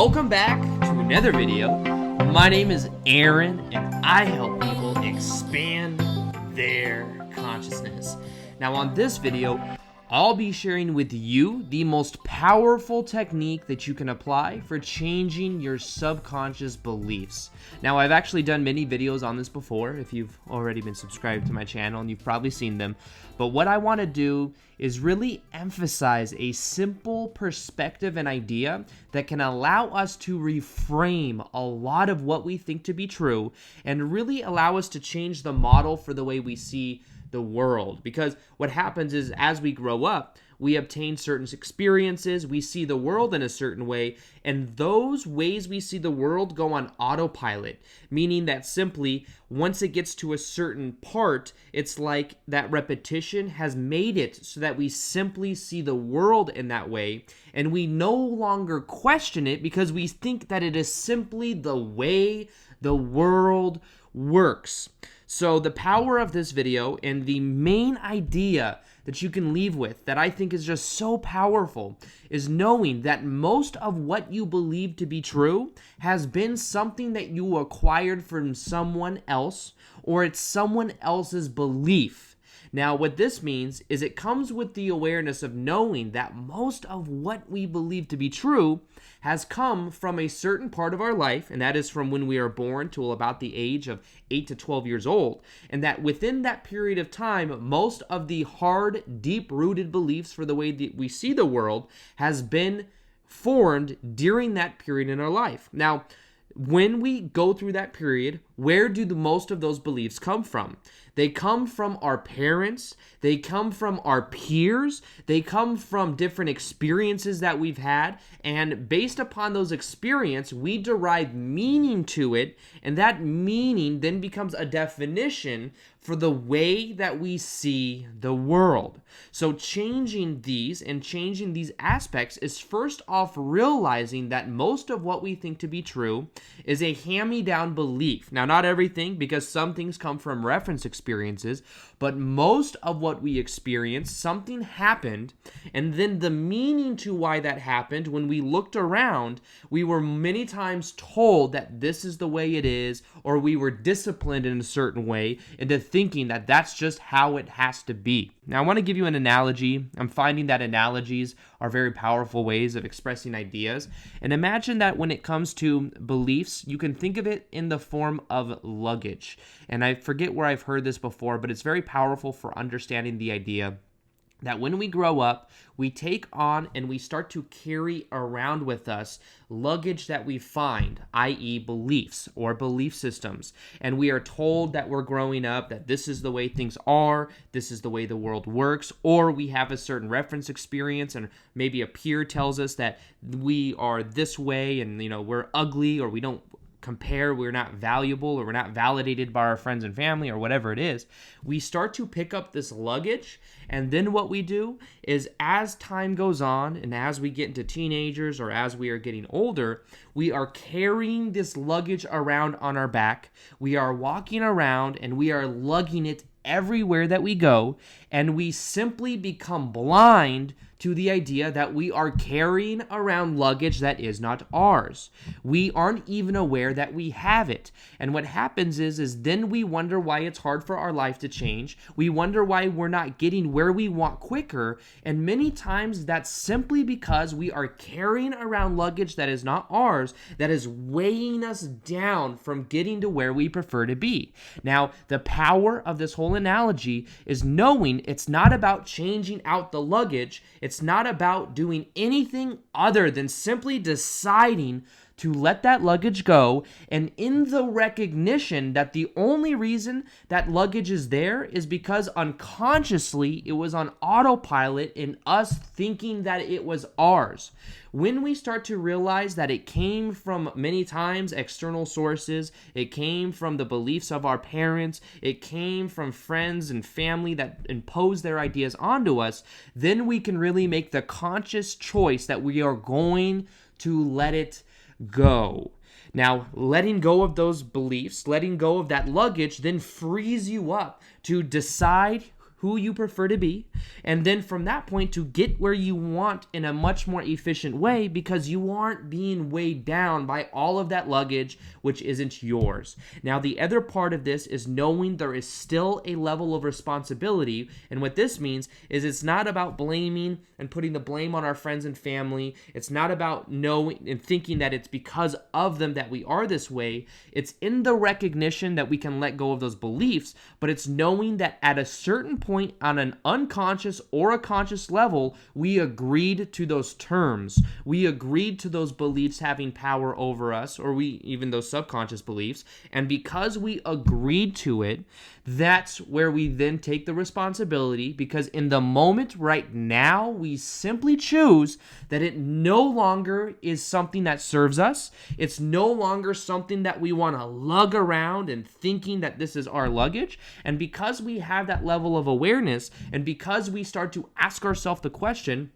Welcome back to another video. My name is Aaron and I help people expand their consciousness. Now on this video, I'll be sharing with you the most powerful technique that you can apply for changing your subconscious beliefs. Now, I've actually done many videos on this before, if you've already been subscribed to my channel, and you've probably seen them. But what I want to do is really emphasize a simple perspective and idea that can allow us to reframe a lot of what we think to be true and really allow us to change the model for the way we see the world. Because what happens is, as we grow up, we obtain certain experiences, we see the world in a certain way, and those ways we see the world go on autopilot, meaning that simply once it gets to a certain part, it's like that repetition has made it so that we simply see the world in that way, and we no longer question it because we think that it is simply the way the world works. So the power of this video and the main idea that you can leave with that I think is just so powerful is knowing that most of what you believe to be true has been something that you acquired from someone else, or it's someone else's belief. Now, what this means is it comes with the awareness of knowing that most of what we believe to be true has come from a certain part of our life, and that is from when we are born till about the age of 8 to 12 years old, and that within that period of time, most of the hard, deep-rooted beliefs for the way that we see the world has been formed during that period in our life. Now, when we go through that period, where do the most of those beliefs come from? They come from our parents, they come from our peers, they come from different experiences that we've had, and based upon those experiences, we derive meaning to it, and that meaning then becomes a definition for the way that we see the world. So changing these aspects is first off realizing that most of what we think to be true is a hand-me-down belief. Now, not everything, because some things come from reference experiences, but most of what we experience, something happened, and then the meaning to why that happened, when we looked around, we were many times told that this is the way it is, or we were disciplined in a certain way into thinking that that's just how it has to be. Now, I want to give you an analogy. I'm finding that analogies are very powerful ways of expressing ideas. And imagine that when it comes to beliefs, you can think of it in the form of luggage. And I forget where I've heard this before, but it's very powerful for understanding the idea that when we grow up, we take on and we start to carry around with us luggage that we find, i.e. beliefs or belief systems. And we are told that we're growing up, that this is the way things are, this is the way the world works, or we have a certain reference experience and maybe a peer tells us that we are this way and, we're ugly, or we don't compare, we're not valuable, or we're not validated by our friends and family, or whatever it is. We start to pick up this luggage, and then what we do is, as time goes on and as we get into teenagers or as we are getting older, we are carrying this luggage around on our back. We are walking around and we are lugging it everywhere that we go, and we simply become blind to the idea that we are carrying around luggage that is not ours. We aren't even aware that we have it. And what happens is then we wonder why it's hard for our life to change. We wonder why we're not getting where we want quicker. And many times that's simply because we are carrying around luggage that is not ours, that is weighing us down from getting to where we prefer to be. Now, the power of this whole analogy is knowing it's not about changing out the luggage. It's not about doing anything other than simply deciding to let that luggage go, and in the recognition that the only reason that luggage is there is because unconsciously it was on autopilot in us thinking that it was ours. When we start to realize that it came from many times external sources, it came from the beliefs of our parents, it came from friends and family that impose their ideas onto us, then we can really make the conscious choice that we are going to let it go. Now, letting go of those beliefs, letting go of that luggage, then frees you up to decide who you prefer to be, and then from that point to get where you want in a much more efficient way, because you aren't being weighed down by all of that luggage which isn't yours. Now, the other part of this is knowing there is still a level of responsibility, and what this means is it's not about blaming and putting the blame on our friends and family. It's not about knowing and thinking that it's because of them that we are this way. It's in the recognition that we can let go of those beliefs, but it's knowing that at a certain point on an unconscious or a conscious level, we agreed to those terms. We agreed to those beliefs having power over us, or even those subconscious beliefs. And because we agreed to it, that's where we then take the responsibility, because in the moment right now, we simply choose that it no longer is something that serves us. It's no longer something that we want to lug around and thinking that this is our luggage. And because we have that level of awareness, and because we start to ask ourselves the question,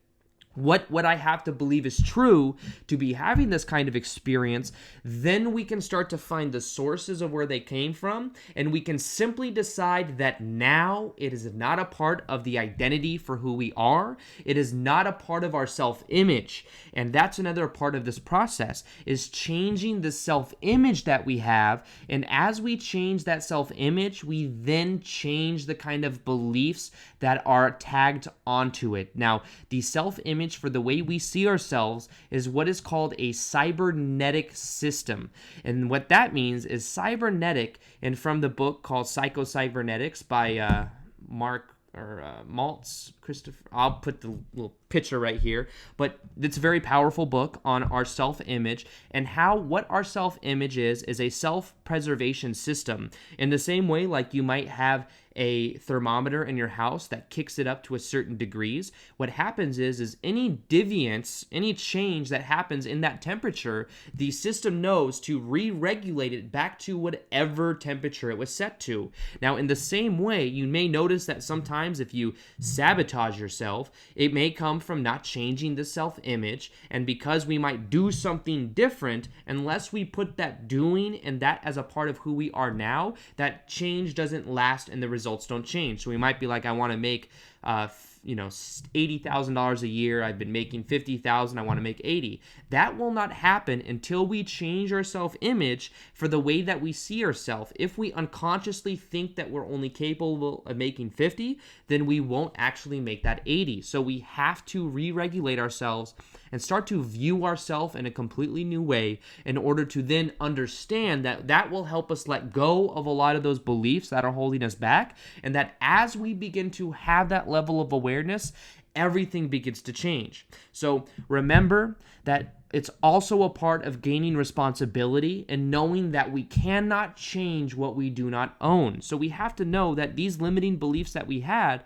what would I have to believe is true to be having this kind of experience? Then we can start to find the sources of where they came from, and we can simply decide that now it is not a part of the identity for who we are. It is not a part of our self-image. And that's another part of this process, is changing the self-image that we have. And as we change that self-image, we then change the kind of beliefs that are tagged onto it. Now, the self-image for the way we see ourselves is what is called a cybernetic system. And what that means is cybernetic, and from the book called Psycho-Cybernetics by Maltz, Christopher, I'll put the little picture right here, but it's a very powerful book on our self-image and what our self-image is a self-preservation system. In the same way, like you might have a thermometer in your house that kicks it up to a certain degrees, what happens is any deviance, any change that happens in that temperature, the system knows to re-regulate it back to whatever temperature it was set to. Now, in the same way, you may notice that sometimes if you sabotage yourself, it may come from not changing the self-image, and because we might do something different, unless we put that doing and that as a part of who we are now, that change doesn't last and the results don't change. So we might be like, I want to make $80,000 a year. I've been making $50,000. I want to make 80. That will not happen until we change our self-image for the way that we see ourselves. If we unconsciously think that we're only capable of making 50, then we won't actually make that 80. So we have to re-regulate ourselves and start to view ourselves in a completely new way in order to then understand that that will help us let go of a lot of those beliefs that are holding us back, and that as we begin to have that level of awareness, everything begins to change. So remember that it's also a part of gaining responsibility and knowing that we cannot change what we do not own. So we have to know that these limiting beliefs that we had,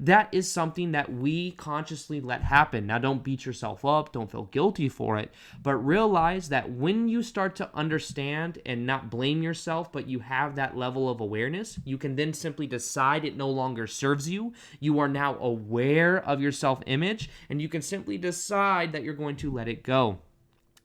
that is something that we consciously let happen. Now, don't beat yourself up. Don't feel guilty for it. But realize that when you start to understand and not blame yourself, but you have that level of awareness, you can then simply decide it no longer serves you. You are now aware of your self-image, and you can simply decide that you're going to let it go.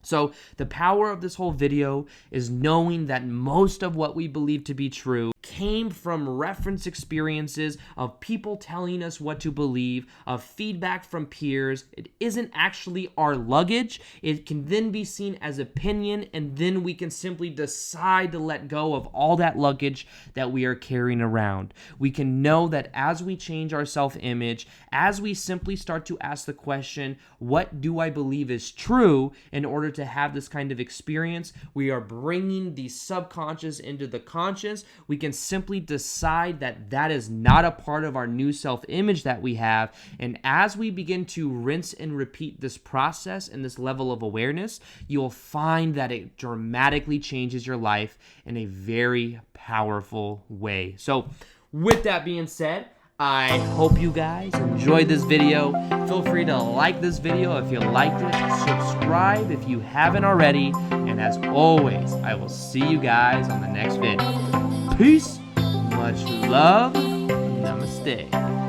So the power of this whole video is knowing that most of what we believe to be true came from reference experiences of people telling us what to believe, of feedback from peers. It isn't actually our luggage. It can then be seen as opinion, and then we can simply decide to let go of all that luggage that we are carrying around. We can know that as we change our self-image, as we simply start to ask the question, what do I believe is true, in order to have this kind of experience, we are bringing the subconscious into the conscious. We can simply decide that that is not a part of our new self-image that we have. And as we begin to rinse and repeat this process and this level of awareness, you'll find that it dramatically changes your life in a very powerful way. So with that being said, I hope you guys enjoyed this video. Feel free to like this video if you liked it. Subscribe if you haven't already. And as always, I will see you guys on the next video. Peace, much love, namaste.